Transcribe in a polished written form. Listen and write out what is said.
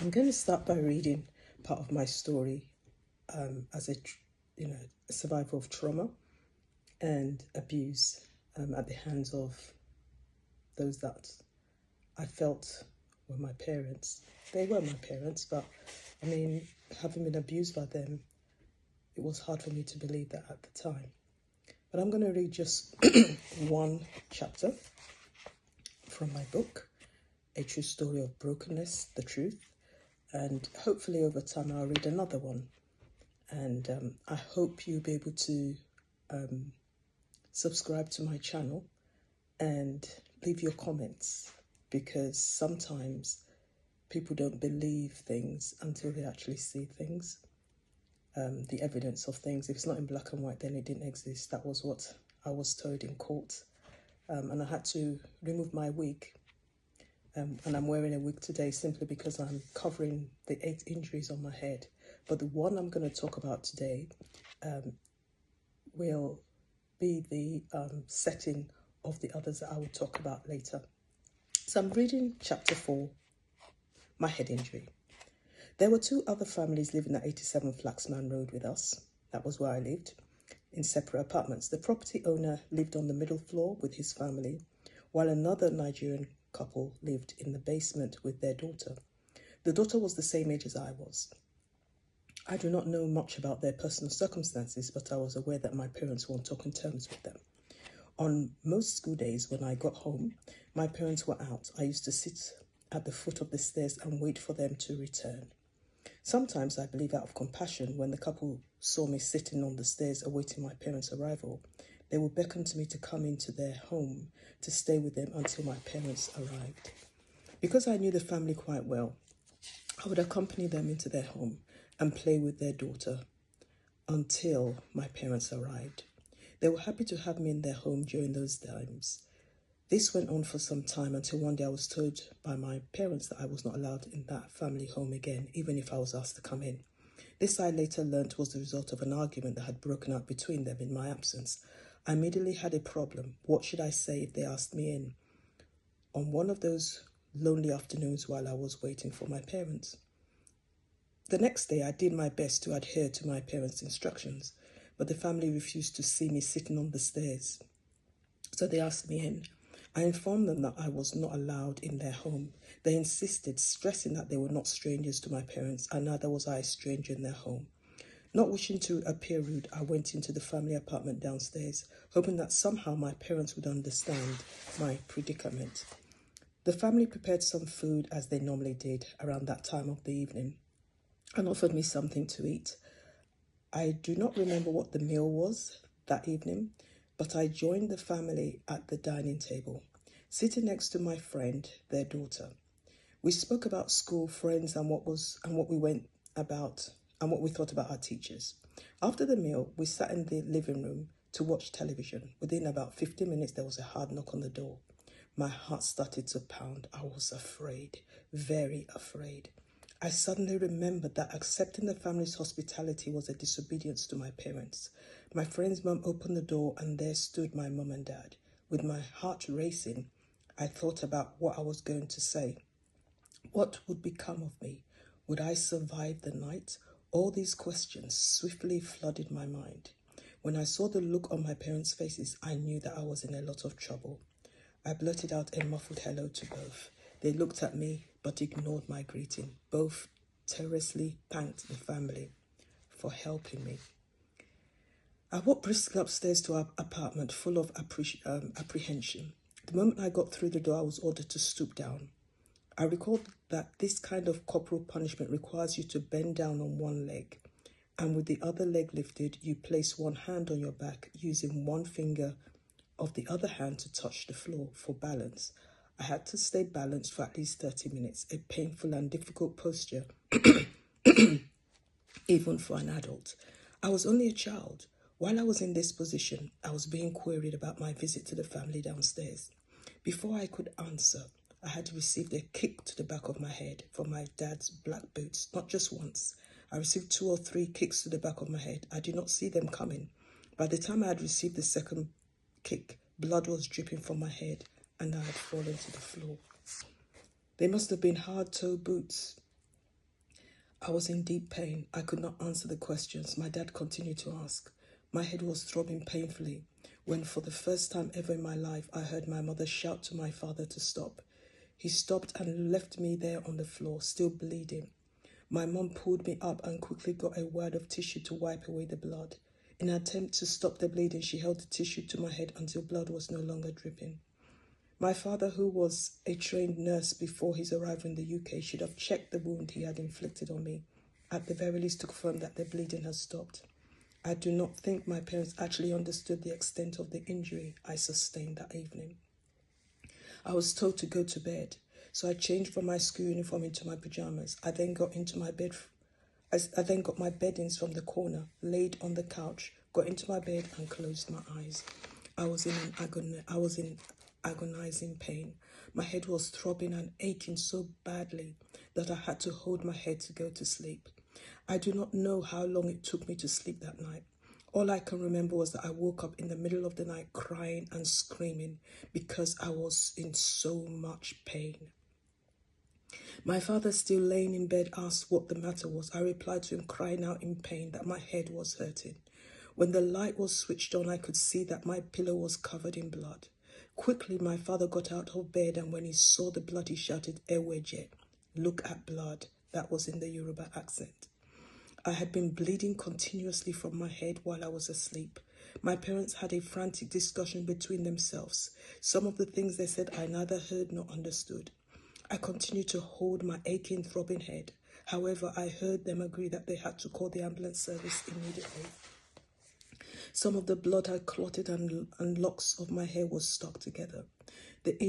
I'm going to start by reading part of my story as a survivor of trauma and abuse at the hands of those that I felt were my parents. They were my parents, but I mean, having been abused by them, it was hard for me to believe that at the time. But I'm going to read just one chapter from my book, A True Story of Brokenness, The Truth. And hopefully over time I'll read another one. And I hope you'll be able to subscribe to my channel and leave your comments, because sometimes people don't believe things until they actually see things. The evidence of things. If it's not in black and white, then it didn't exist. That was what I was told in court. And I had to remove my wig. And I'm wearing a wig today simply because I'm covering the 8 injuries on my head. But the one I'm going to talk about today will be the setting of the others that I will talk about later. So I'm reading chapter 4, My Head Injury. There were 2 other families living at 87 Flaxman Road with us. That was where I lived, in separate apartments. The property owner lived on the middle floor with his family, while another Nigerian couple lived in the basement with their daughter. The daughter was the same age as I was. I do not know much about their personal circumstances, but I was aware that my parents were on talking terms with them. On most school days when I got home, my parents were out. I used to sit at the foot of the stairs and wait for them to return. Sometimes, I believe out of compassion, when the couple saw me sitting on the stairs awaiting my parents' arrival, they would beckon to me to come into their home to stay with them until my parents arrived. Because I knew the family quite well, I would accompany them into their home and play with their daughter until my parents arrived. They were happy to have me in their home during those times. This went on for some time until one day I was told by my parents that I was not allowed in that family home again, even if I was asked to come in. This I later learnt was the result of an argument that had broken out between them in my absence. I immediately had a problem. What should I say if they asked me in? On one of those lonely afternoons while I was waiting for my parents. The next day I did my best to adhere to my parents' instructions, but the family refused to see me sitting on the stairs. So they asked me in. I informed them that I was not allowed in their home. They insisted, stressing that they were not strangers to my parents, and neither was I a stranger in their home. Not wishing to appear rude, I went into the family apartment downstairs, hoping that somehow my parents would understand my predicament. The family prepared some food, as they normally did around that time of the evening, and offered me something to eat. I do not remember what the meal was that evening, but I joined the family at the dining table, sitting next to my friend, their daughter. We spoke about school, friends, and what we thought about our teachers. After the meal, we sat in the living room to watch television. Within about 15 minutes, there was a hard knock on the door. My heart started to pound. I was afraid, very afraid. I suddenly remembered that accepting the family's hospitality was a disobedience to my parents. My friend's mum opened the door and there stood my mum and dad. With my heart racing, I thought about what I was going to say. What would become of me? Would I survive the night? All these questions swiftly flooded my mind. When I saw the look on my parents' faces, I knew that I was in a lot of trouble. I blurted out a muffled hello to both. They looked at me but ignored my greeting. Both tearlessly thanked the family for helping me. I walked briskly upstairs to our apartment, full of apprehension. The moment I got through the door, I was ordered to stoop down. I recalled that this kind of corporal punishment requires you to bend down on one leg, and with the other leg lifted, you place one hand on your back, using one finger of the other hand to touch the floor for balance. I had to stay balanced for at least 30 minutes, a painful and difficult posture, even for an adult. I was only a child. While I was in this position, I was being queried about my visit to the family downstairs. Before I could answer, I had received a kick to the back of my head from my dad's black boots, not just once. I received 2 or 3 kicks to the back of my head. I did not see them coming. By the time I had received the second kick, blood was dripping from my head and I had fallen to the floor. They must have been hard-toe boots. I was in deep pain. I could not answer the questions my dad continued to ask. My head was throbbing painfully when, for the first time ever in my life, I heard my mother shout to my father to stop. He stopped and left me there on the floor, still bleeding. My mom pulled me up and quickly got a wad of tissue to wipe away the blood. In an attempt to stop the bleeding, she held the tissue to my head until blood was no longer dripping. My father, who was a trained nurse before his arrival in the UK, should have checked the wound he had inflicted on me, at the very least to confirm that the bleeding had stopped. I do not think my parents actually understood the extent of the injury I sustained that evening. I was told to go to bed, so I changed from my school uniform into my pajamas. I then got my beddings from the corner, laid on the couch, got into my bed and closed my eyes. I was in agonizing pain. My head was throbbing and aching so badly that I had to hold my head to go to sleep. I do not know how long it took me to sleep that night. All I can remember was that I woke up in the middle of the night crying and screaming because I was in so much pain. My father, still laying in bed, asked what the matter was. I replied to him, crying out in pain, that my head was hurting. When the light was switched on, I could see that my pillow was covered in blood. Quickly, my father got out of bed, and when he saw the blood, he shouted, "Eweje," look at blood. That was in the Yoruba accent. I had been bleeding continuously from my head while I was asleep. My parents had a frantic discussion between themselves. Some of the things they said I neither heard nor understood. I continued to hold my aching, throbbing head. However, I heard them agree that they had to call the ambulance service immediately. Some of the blood had clotted and locks of my hair was stuck together. The